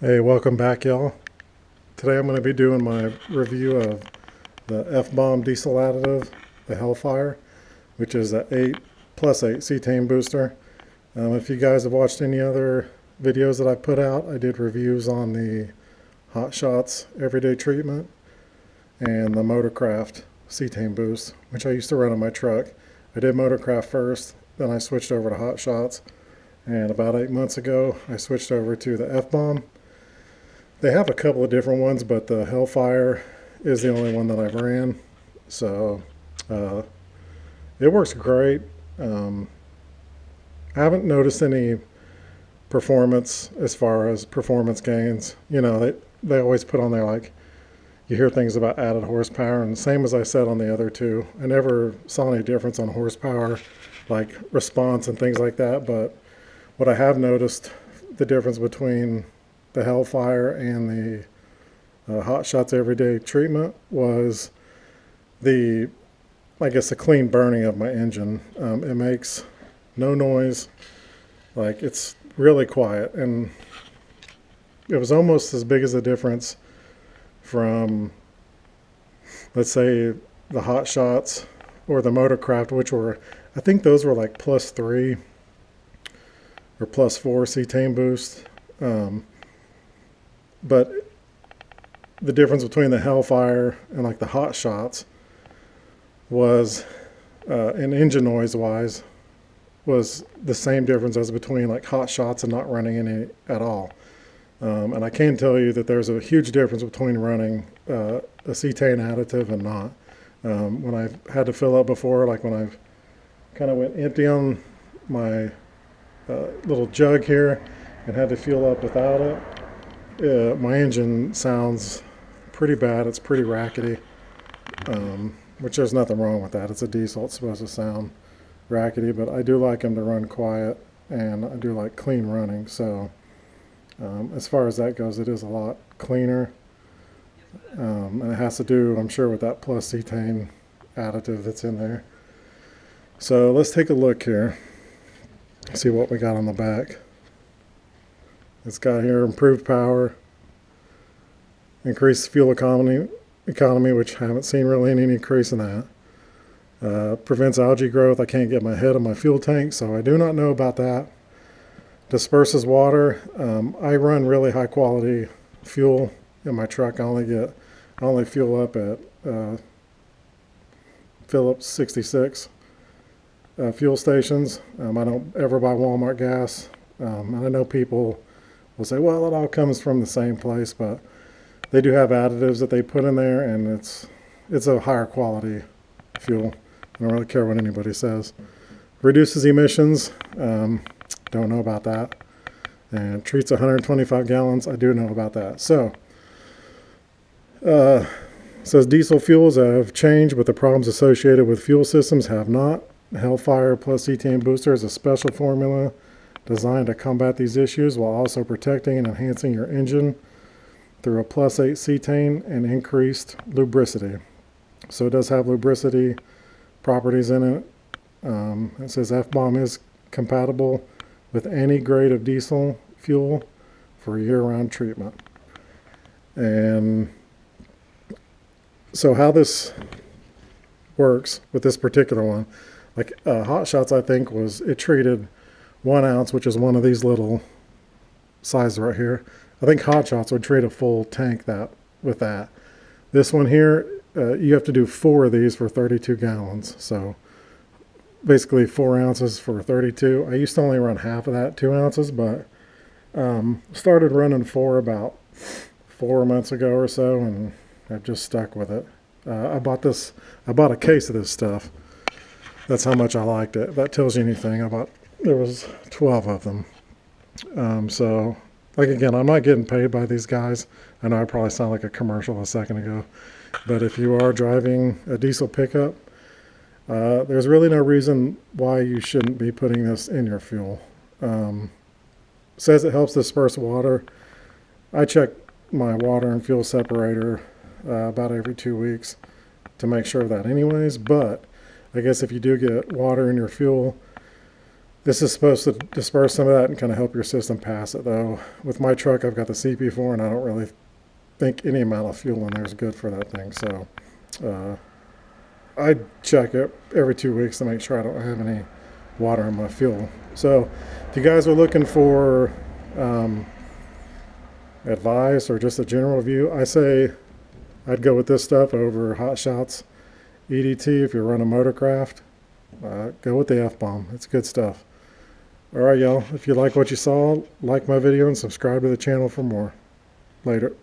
Hey, welcome back, y'all. Today I'm going to be doing my review of the F-Bomb diesel additive, the Hellfire, which is a 8+8 cetane booster. If you guys have watched any other videos that I put out, I did reviews on the Hot Shots Everyday Treatment and the Motorcraft cetane boost, which I used to run on my truck. I did Motorcraft first, then I switched over to Hot Shots, and about 8 months ago I switched over to the F-Bomb. They have a couple of different ones, but the Hellfire is the only one that I've ran. So it works great. I haven't noticed any performance as far as performance gains. You know, they always put on there, like, you hear things about added horsepower, and same as I said on the other two, I never saw any difference on horsepower, like response and things like that. But what I have noticed, the difference between the Hellfire and the Hot Shots Everyday Treatment was the clean burning of my engine. It makes no noise, like it's really quiet, and it was almost as big as the difference from, let's say, the Hot Shots or the Motorcraft, which were, I think those were like +3 or +4 cetane boost. But the difference between the Hellfire and like the Hot Shots was, in engine noise wise, was the same difference as between like Hot Shots and not running any at all. And I can tell you that there's a huge difference between running a cetane additive and not. When I've had to fill up before, like when I've kind of went empty on my little jug here and had to fuel up without it, my engine sounds pretty bad. It's pretty rackety, which there's nothing wrong with that. It's a diesel. It's supposed to sound rackety, but I do like them to run quiet, and I do like clean running. So as far as that goes, it is a lot cleaner. And it has to do, I'm sure, with that plus cetane additive that's in there. So let's take a look here, see what we got on the back. It's got here improved power, increased fuel economy, which I haven't seen really any increase in that. Prevents algae growth. I can't get my head on my fuel tank, so I do not know about that. Disperses water. I run really high quality fuel in my truck. I only fuel up at Phillips 66 fuel stations. I don't ever buy Walmart gas. And I know people will say, well, it all comes from the same place, but they do have additives that they put in there, and it's a higher quality fuel. I don't really care what anybody says. Reduces emissions. Don't know about that. And treats 125 gallons. I do know about that. So says diesel fuels have changed, but the problems associated with fuel systems have not. Hellfire plus cetane booster is a special formula designed to combat these issues while also protecting and enhancing your engine through a +8 cetane and increased lubricity. So it does have lubricity properties in it. It says F-Bomb is compatible with any grade of diesel fuel for year-round treatment. And so how this works with this particular one, like Hot Shots, I think it treated 1 ounce, which is one of these little sizes right here. I think Hot Shots would treat a full tank with that. This one here, you have to do 4 of these for 32 gallons. So basically 4 ounces for 32. I used to only run half of that, 2 ounces, but started running 4 about 4 months ago or so, and I've just stuck with it. I bought a case of this stuff. That's how much I liked it. If that tells you anything. There was 12 of them. So, like, again, I'm not getting paid by these guys. I know I probably sound like a commercial a second ago, but if you are driving a diesel pickup, there's really no reason why you shouldn't be putting this in your fuel. Says it helps disperse water. I check my water and fuel separator about every 2 weeks to make sure of that anyways, but I guess if you do get water in your fuel, This is supposed to disperse some of that and kind of help your system pass it, though. With my truck, I've got the CP4, and I don't really think any amount of fuel in there is good for that thing. So I check it every 2 weeks to make sure I don't have any water in my fuel. So if you guys are looking for advice or just a general review, I say I'd go with this stuff over Hot Shots EDT. If you're running Motorcraft, go with the F-Bomb. It's good stuff. All right, y'all. If you like what you saw, like my video and subscribe to the channel for more. Later.